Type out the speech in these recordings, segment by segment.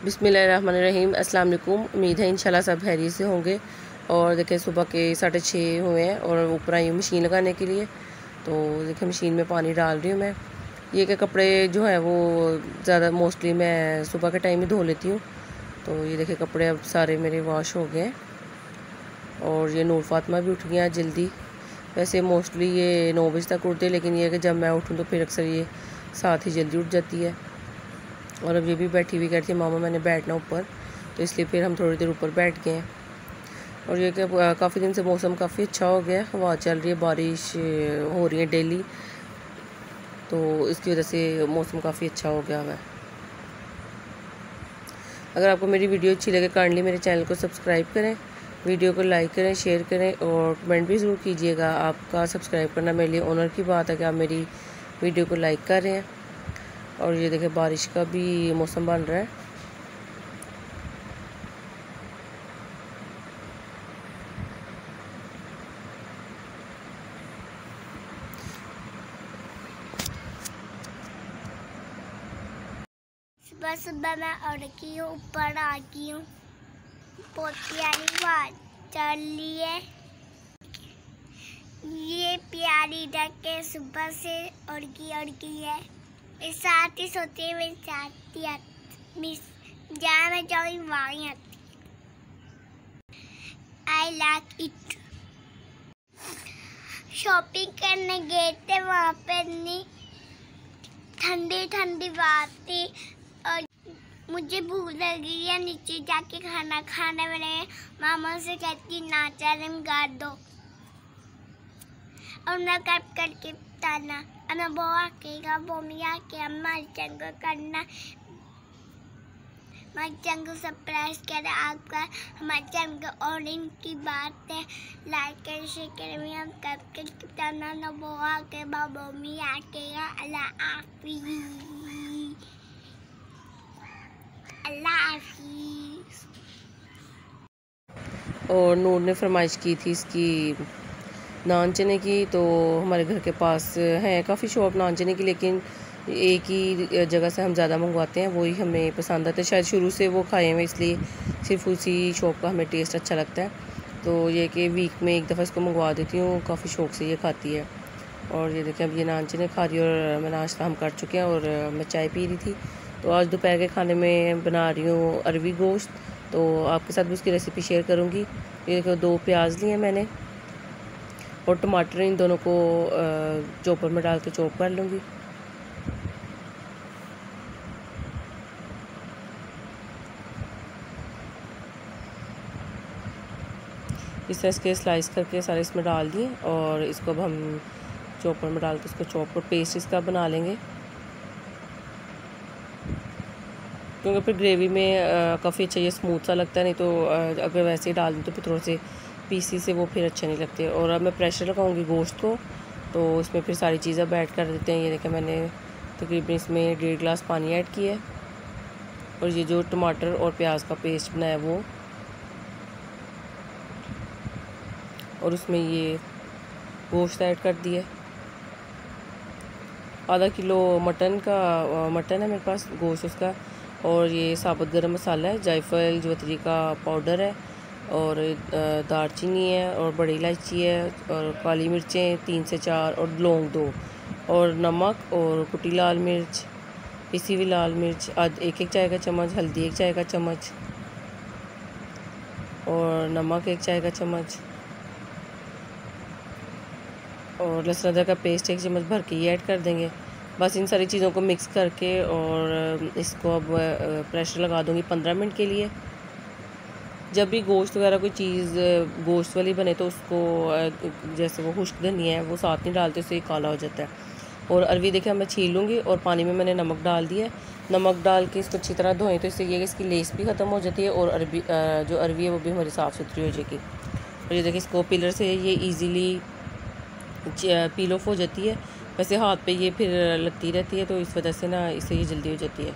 बिस्मिल्लाहिर्रहमानिर्रहीम। अस्सलाम वालेकुम। उम्मीद है इंशाल्लाह सब खैरियत से होंगे। और देखिए सुबह के 6:30 हुए हैं और ऊपर आई हूँ मशीन लगाने के लिए। तो देखिए मशीन में पानी डाल रही हूँ मैं। ये के कपड़े जो है वो ज़्यादा मोस्टली मैं सुबह के टाइम ही धो लेती हूँ। तो ये देखिए कपड़े अब सारे मेरे वॉश हो गए हैं। और ये नूर फातिमा भी उठ गया जल्दी। वैसे मोस्टली ये 9 बजे तक उठते, लेकिन ये कि जब मैं उठूँ तो फिर अक्सर ये साथ ही जल्दी उठ जाती है। और अब ये भी बैठी हुई कहती है मामा मैंने बैठना ऊपर, तो इसलिए फिर हम थोड़ी देर ऊपर बैठ गए हैं। और ये कि काफ़ी दिन से मौसम काफ़ी अच्छा हो गया, हवा चल रही है, बारिश हो रही है डेली, तो इसकी वजह से मौसम काफ़ी अच्छा हो गया हुआ है। अगर आपको मेरी वीडियो अच्छी लगे काइंडली मेरे चैनल को सब्सक्राइब करें, वीडियो को लाइक करें, शेयर करें और कमेंट भी ज़रूर कीजिएगा। आपका सब्सक्राइब करना मेरे लिए ऑनर की बात है कि आप मेरी वीडियो को लाइक कर रहे हैं। और ये देखिए बारिश का भी मौसम बन रहा है। सुबह सुबह मैं उड़ की हूँ, ऊपर आ गई हूँ। बहुत प्यारी बात चल रही है। ये प्यारी डके सुबह से उड़ की है। इस साथ ही सोती मेरी चाहती मिस जहाँ मैं जाऊँ वहीं आती। I like it. शॉपिंग करने गए थे, वहाँ पे इतनी ठंडी ठंडी बात थी और मुझे भूख लगी है। नीचे जाके खाना खाने वाले मामा से कहती ना चले गाड़ दो और मैं कट करके बताना अना वो आकेगा वो मैं आके हमारे चंग करना हमारे चंग सरप्राइज करे आपका हमारे चंग और इनकी बात है। लाइक कर शेयर करें भी हम कट करके बताना ना वो आके बाबू मी आकेगा। अल्लाह हाफिज़। और नूर ने फरमाइश की थी इसकी नान चने की, तो हमारे घर के पास हैं काफ़ी शॉप नान चने की, लेकिन एक ही जगह से हम ज़्यादा मंगवाते हैं, वही हमें पसंद आते हैं। शायद शुरू से वो खाए हुए इसलिए सिर्फ उसी शॉप का हमें टेस्ट अच्छा लगता है। तो ये कि वीक में एक दफ़ा इसको मंगवा देती हूँ, काफ़ी शौक़ से ये खाती है। और ये देखें अब ये नान चने खा रही है और मैं नाश्ता हम कर चुके हैं और मैं चाय पी रही थी। तो आज दोपहर के खाने में बना रही हूँ अरवी गोश्त, तो आपके साथ भी उसकी रेसिपी शेयर करूँगी। ये देखो 2 प्याज लिए मैंने और टमाटर, इन दोनों को चॉपर में डाल के चॉप कर लूँगी। इस तरह इसके स्लाइस करके सारे इसमें डाल दिए और इसको अब हम चॉपर में डाल के इसको चॉप और पेस्ट इसका बना लेंगे, क्योंकि फिर ग्रेवी में काफ़ी अच्छा ये स्मूथ सा लगता है। नहीं तो अगर वैसे ही डाल दूँ तो फिर थोड़े से पीसी से वो फिर अच्छे नहीं लगते। और अब मैं प्रेशर लगाऊंगी गोश्त को, तो इसमें फिर सारी चीज़ें अब ऐड कर देते हैं। ये देखें मैंने तकरीबन इसमें 1.5 गिलास पानी ऐड किया है और ये जो टमाटर और प्याज का पेस्ट बनाया वो, और उसमें ये गोश्त ऐड कर दिया। आधा किलो मटन है मेरे पास गोश्त उसका। और ये साबुत गरम मसाला है, जायफल जवतरी का पाउडर है और दालचीनी है और बड़ी इलायची है और काली मिर्चें 3 से 4 और लौंग 2 और नमक और कुटी लाल मिर्च, पिसी हुई लाल मिर्च 1 चाय का चम्मच, हल्दी 1 चाय का चम्मच और नमक 1 चाय का चम्मच और लहसुन अदरक का पेस्ट 1 चम्मच भर के ये ऐड कर देंगे। बस इन सारी चीज़ों को मिक्स करके और इसको अब प्रेशर लगा दूँगी 15 मिनट के लिए। जब भी गोश्त वगैरह कोई चीज़ गोश्त वाली बने तो उसको जैसे वो खुश्क धनिया है वो साथ नहीं डालते, उससे काला हो जाता है। और अरवी देखें मैं छील लूँगी और पानी में मैंने नमक डाल दिया है। नमक डाल के इसको अच्छी तरह धोएं तो इससे ये कि इसकी लेस भी ख़त्म हो जाती है और जो अरवी है वो भी हमारी साफ़ सुथरी हो जाएगी। और ये देखिए इसको पिलर से ये ईज़िली पील ऑफ हो जाती है। वैसे हाथ पे ये फिर लगती रहती है, तो इस वजह से ना इससे ये जल्दी हो जाती है।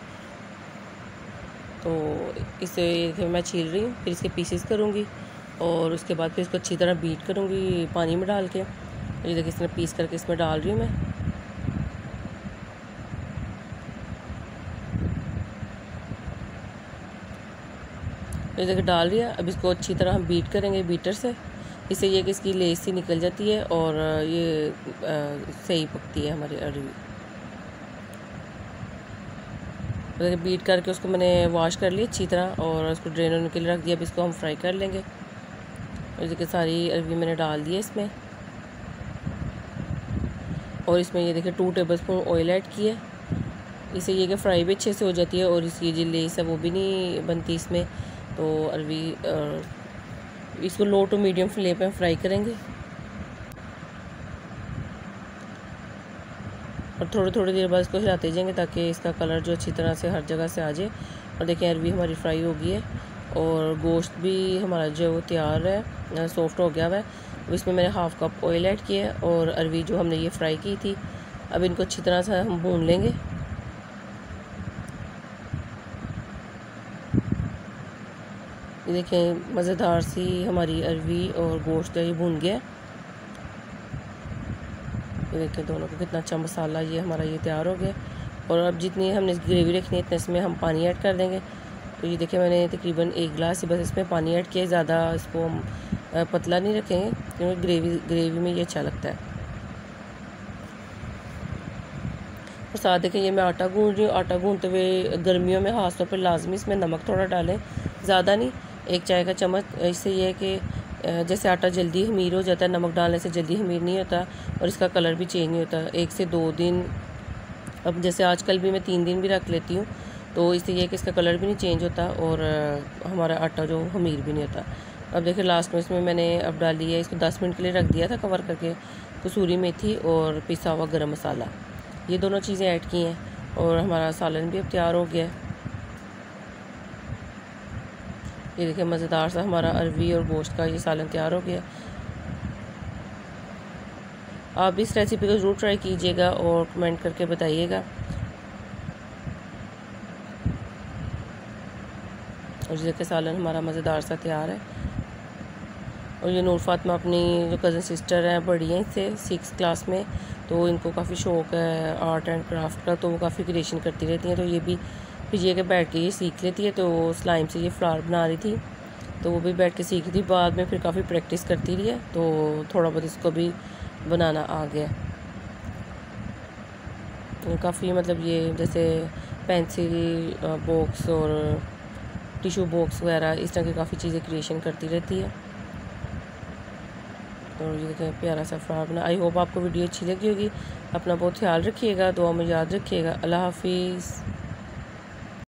तो इसे मैं छील रही हूँ, फिर इसके पीसेस करूँगी और उसके बाद फिर इसको अच्छी तरह बीट करूँगी पानी में डाल के। ये देखिए इसमें पीस करके इसमें डाल रही हूँ मैं। ये देखिए डाल दिया। अब इसको अच्छी तरह हम बीट करेंगे बीटर से। इससे ये कि इसकी लेस सी निकल जाती है और ये सही पकती है हमारी अरवी। देखिए बीट करके उसको मैंने वॉश कर लिया अच्छी तरह और उसको ड्रेन होने के लिए रख दिया। अब इसको हम फ्राई कर लेंगे। और देखिए सारी अरवी मैंने डाल दी है इसमें, और इसमें ये देखिए 2 टेबलस्पून ऑयल ऐड किया। इससे ये कि फ्राई भी अच्छे से हो जाती है और इसकी जो लेस है वो भी नहीं बनती इसमें। तो अरवी इसको लो टू मीडियम फ्लेम पे फ्राई करेंगे और थोड़ी देर बाद इसको हिलाते जाएंगे ताकि इसका कलर जो अच्छी तरह से हर जगह से आ जाए। और देखिए अरवी हमारी फ्राई हो गई है और गोश्त भी हमारा जो तैयार है, सॉफ्ट हो गया हुआ है। अब इसमें मैंने हाफ़ कप ऑयल ऐड किया है और अरवी जो हमने ये फ्राई की थी, अब इनको अच्छी तरह से हम भून लेंगे। ये देखें मज़ेदार सी हमारी अरवी और गोश्त ये भून गया। ये देखें दोनों को कितना अच्छा मसाला ये हमारा ये तैयार हो गया। और अब जितनी हमने ग्रेवी रखनी है इतने इसमें हम पानी ऐड कर देंगे। तो ये देखिए मैंने तकरीबन 1 गिलास ही बस इसमें पानी ऐड किया, ज़्यादा इसको हम पतला नहीं रखेंगे क्योंकि ग्रेवी में ये अच्छा लगता है। और साथ देखें ये मैं आटा गूंद रही हूँ। आटा गूंदते हुए गर्मियों में ख़ास तौर पर लाजमी इसमें नमक थोड़ा डालें, ज़्यादा नहीं, 1 चाय का चम्मच। इससे ये है कि जैसे आटा जल्दी ख़मीर हो जाता है, नमक डालने से जल्दी ख़मीर नहीं होता और इसका कलर भी चेंज नहीं होता। 1 से 2 दिन, अब जैसे आजकल भी मैं 3 दिन भी रख लेती हूँ, तो इससे ये कि इसका कलर भी नहीं चेंज होता और हमारा आटा जो ख़मीर भी नहीं होता। अब देखिए लास्ट में इसमें मैंने अब डाली है, इसको 10 मिनट के लिए रख दिया था कवर करके, कसूरी मेथी और पिसा हुआ गरम मसाला, ये दोनों चीज़ें ऐड की हैं और हमारा सालन भी अब तैयार हो गया है। ये देखिए मज़ेदार सा हमारा अरवी और गोश्त का ये सालन तैयार हो गया। आप इस रेसिपी को ज़रूर ट्राई कीजिएगा और कमेंट करके बताइएगा। और ये देखिए सालन हमारा मज़ेदार सा तैयार है। और ये नूर फातिमा अपनी जो कज़न सिस्टर हैं, बड़ी हैं इससे 6 क्लास में, तो इनको काफ़ी शौक़ है आर्ट एंड क्राफ्ट का, तो वो काफ़ी क्रिएशन करती रहती हैं। तो ये भी फिर ये कि बैठ के ये सीख लेती है। तो स्लाइम से ये फ्लावर बना रही थी, तो वो भी बैठ के सीखी थी। बाद में फिर काफ़ी प्रैक्टिस करती रही है, तो थोड़ा बहुत इसको भी बनाना आ गया। काफ़ी मतलब ये जैसे पेंसिल बॉक्स और टिशू बॉक्स वगैरह इस तरह की काफ़ी चीज़ें क्रिएशन करती रहती है। और ये देखिए प्यारा सा फ्लावर बना। आई होप आपको वीडियो अच्छी लगी होगी। अपना बहुत ख्याल रखिएगा, दुआ में याद रखिएगा। अल्लाह हाफिज़।